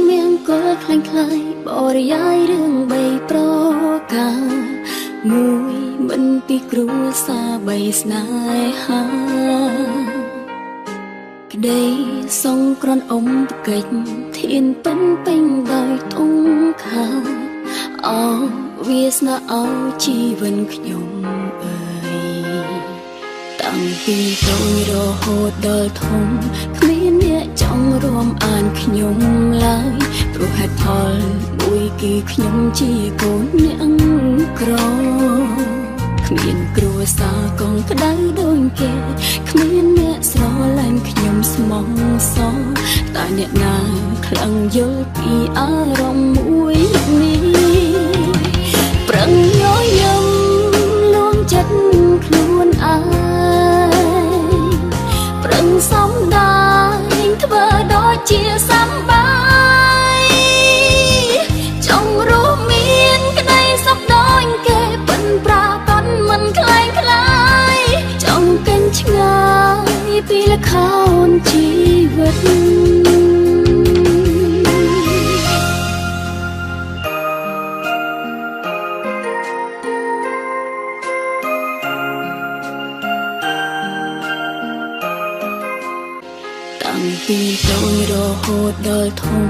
មៀងគល់ខ្លាំងខ្លាយបរិយាយរឿងបីប្រការមួយមិនពីគ្រួសារបីស្នេហាក្តីសង្ក្រនអ៊ំប្រកិច្ចធានពេញពេញដោយទង្ខាអោវាសនាអោជីវិនខ្ញុំអើយតាំងពីតូចរហូតដល់ធំគ្មានអ្នកចង់រួមអានខ្ញុំឡើយព្រោះហេតុផលមួយគឺខ្ញុំជាកូនអ្នកក្រគ្មានគ្រួសារកងក្តៅដូចគេគ្មានអ្នកស្រឡាញ់ខ្ញុំស្មោះសរតែអ្នកណាខ្លាំងយល់ពីអារម្មណ៍មួយនេះប្រឹងញញឹមលួងចិត្តខ្លួនឯងប្រឹងសំដែងធ្វើដូចជាសម្បាយចង់រួមមានក្តីសុខដូចគេប៉ិនប្រាកដមិនខ្លែងខ្លាយចង់កិនឆ្ងាយពីលខោនជីវិតតាំងពីតូចរហូតដល់ធំ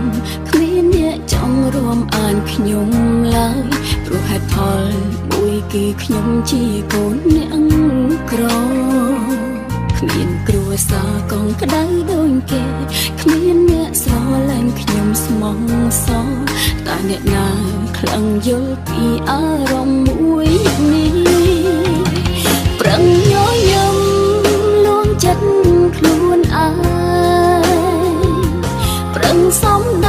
គ្មានអ្នកចង់រួមអានខ្ញុំឡើយព្រោះហេតុផលមួយគឺខ្ញុំជាកូនអ្នកក្រគ្មានគ្រួសារកងក្តៅដូចគេគ្មានអ្នកស្រឡាញ់ខ្ញុំស្មោះសរតែអ្នកណាខ្លាំងយល់ពីអារម្មណ៍មួយនេះប្រឹងញញឹមលួងចិត្តខ្លួនឯងប្រឹងសំដ